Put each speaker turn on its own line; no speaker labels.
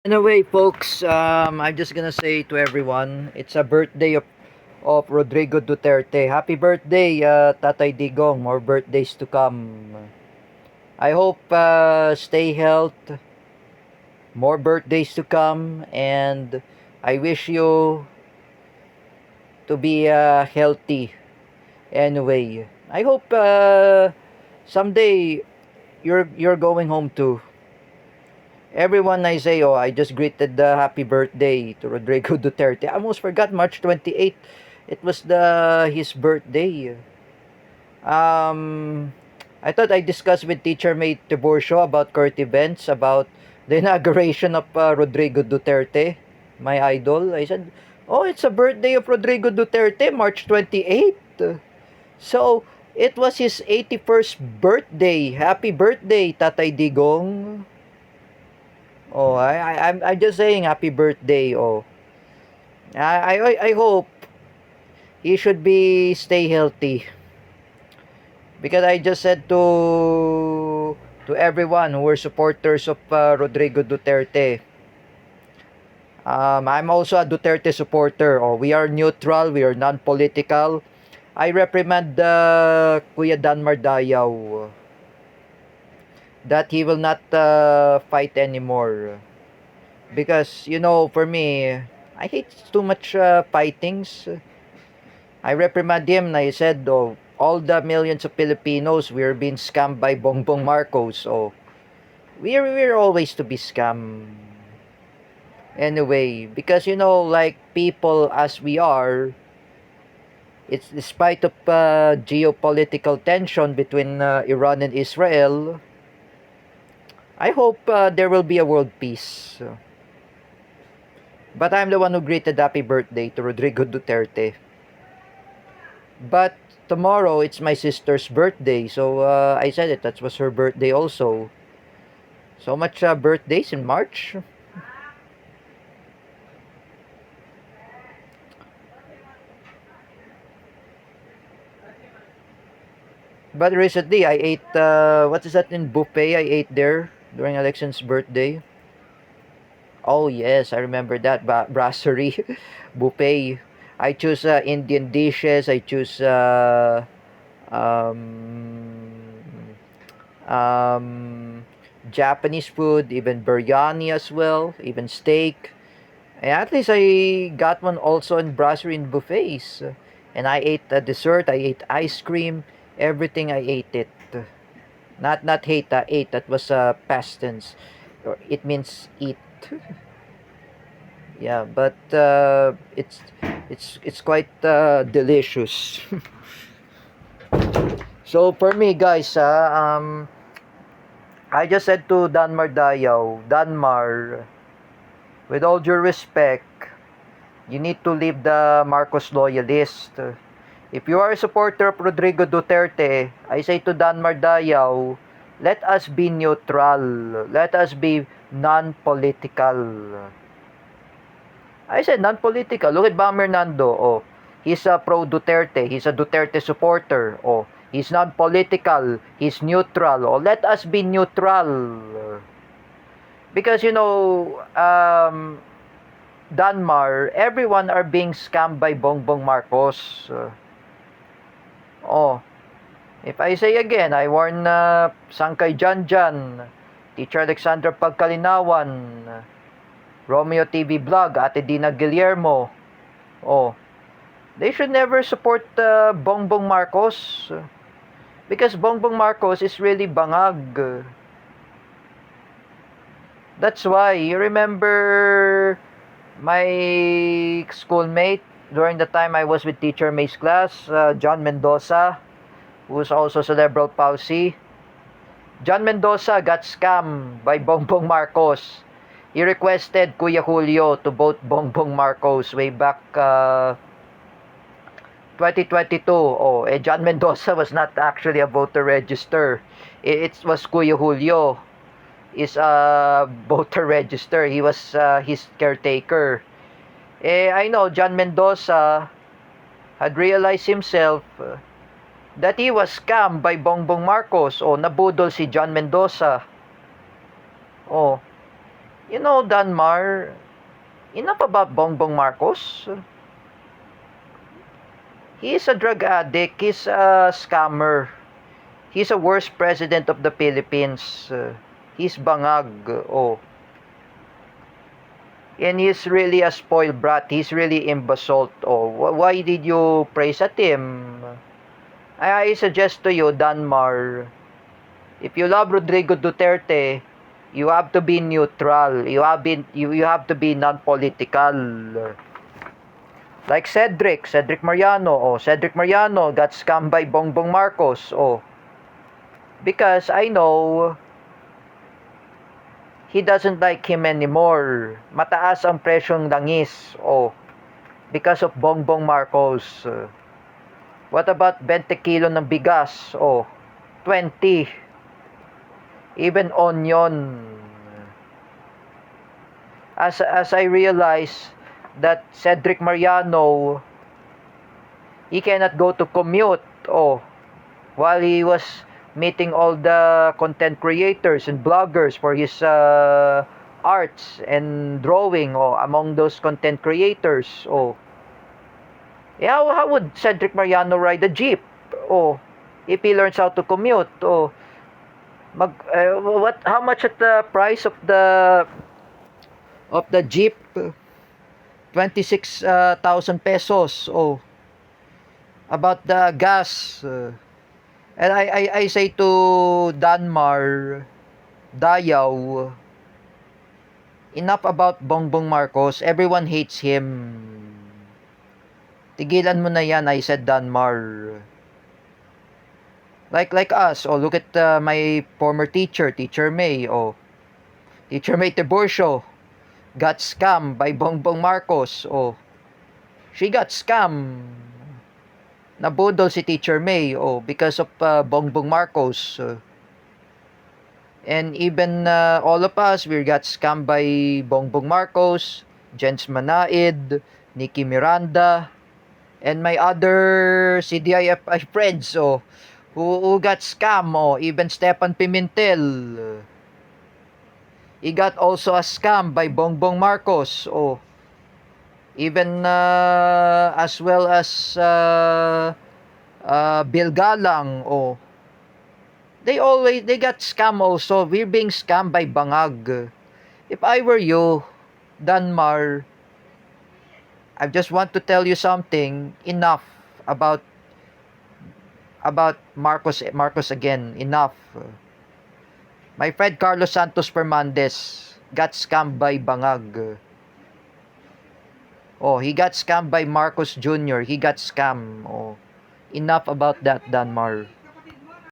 Anyway, folks, I'm just gonna say to everyone, it's a birthday of Rodrigo Duterte. Happy birthday, Tatay Digong. More birthdays to come. I hope stay health, more birthdays to come, and I wish you to be healthy. Anyway, I hope someday you're going home too. Everyone I say, oh, I just greeted the happy birthday to Rodrigo Duterte. I almost forgot March 28th. It was the his birthday. Um, I thought I discussed with Teacher May Tiburcio about current events, about the inauguration of Rodrigo Duterte, my idol. I said, oh, it's a birthday of Rodrigo Duterte, March 28th. So, it was his 81st birthday. Happy birthday, Tatay Digong. Oh, I'm just saying happy birthday. Oh, I hope he should be stay healthy because I just said to everyone who were supporters of Rodrigo Duterte. I'm also a Duterte supporter. Oh, we are neutral. We are non-political. I reprimand Kuya Dan Mardayaw that he will not fight anymore because for me, I hate too much fightings. I reprimand him and I said, oh, all the millions of Filipinos, we're being scammed by Bongbong Marcos. So, we're always to be scammed. Anyway, because like people as we are, it's despite of geopolitical tension between Iran and Israel, I hope there will be a world peace. But I'm the one who greeted happy birthday to Rodrigo Duterte. But tomorrow it's my sister's birthday, so I said it. That was her birthday also. So much birthdays in March. But recently I ate what is that in buffet I ate there during Alexion's birthday. Oh yes, I remember that brasserie buffet. I choose Indian dishes. I choose um, um, Japanese food, even biryani as well, even steak. And at least I got one also in brasserie in buffets. And I ate a dessert, I ate ice cream, everything I ate it. Not hate, ate. That was past tense. Or it means eat. Yeah, but it's quite delicious. So for me guys, I just said to Danmar Dayaw, Danmar, with all due respect, you need to leave the Marcos loyalist. If you are a supporter of Rodrigo Duterte, I say to Danmar Dayaw, let us be neutral. Let us be non-political. I said non-political. Look at Bam Hernando. Oh, he's a pro-Duterte. He's a Duterte supporter. Oh, he's non-political. He's neutral. Oh, let us be neutral. Because, Danmar, everyone are being scammed by Bongbong Marcos. Oh, if I say again, I warn Sangkay Janjan, Teacher Alexandra Pagkalinawan, Romeo TV Vlog, Ate Dina Guillermo. Oh, they should never support Bongbong Marcos because Bongbong Marcos is really bangag. That's why you remember my schoolmate during the time I was with Teacher May's class, John Mendoza, who's also cerebral palsy. John Mendoza got scammed by Bongbong Marcos. He requested Kuya Julio to vote Bongbong Marcos way back 2022. Oh, John Mendoza was not actually a voter register. It was Kuya Julio is a voter register. He was his caretaker. I know John Mendoza had realized himself that he was scammed by Bongbong Marcos. Oh, nabudol si John Mendoza. Oh, You know, Danmar, enough about Bongbong Marcos. He is a drug addict. He's a scammer. He's a worst president of the Philippines. He's bangag. Oh. And he's really a spoiled brat. He's really imbecile. Oh, why did you praise at him? I suggest to you, Danmar, if you love Rodrigo Duterte, you have to be neutral. You have to be non-political. Like Cedric Mariano. Oh, Cedric Mariano got scammed by Bongbong Marcos. Oh, because I know he doesn't like him anymore. Mataas ang presyong langis. Oh, because of Bongbong Marcos. What about 20 kilo ng bigas? Oh, 20. Even onion. As I realize that Cedric Mariano, he cannot go to commute. Oh, while he was meeting all the content creators and bloggers for his arts and drawing. Oh, among those content creators. Oh, yeah, how would Cedric Mariano ride a jeep? Oh, if he learns how to commute. Oh, how much at the price of the jeep? 26,000 pesos. Oh, about the gas. And I say to Danmar, Dayaw, enough about Bongbong Marcos. Everyone hates him. Tigilan mo na yan, I said, Danmar. Like us. Oh, look at my former teacher, Teacher May. Oh, Teacher May Tiburcio got scammed by Bongbong Marcos. Oh, she got scammed. Nabudol si Teacher May. Oh, because of Bongbong Marcos. And even all of us, we got scammed by Bongbong Marcos, Jens Manaid, Nikki Miranda, and my other CDIFI friends. Oh, who got scammed. Oh, even Stefan Pimentel. He got also a scam by Bongbong Marcos. Oh, even as well as Bill Galang. Oh, they got scam also. We're being scammed by bangag. If I were you, Danmar, I just want to tell you something. Enough about Marcos again. Enough. My friend Carlos Santos Fernandez got scammed by bangag. Oh, he got scammed by Marcos Jr. He got scammed. Oh, enough about that, Danmar.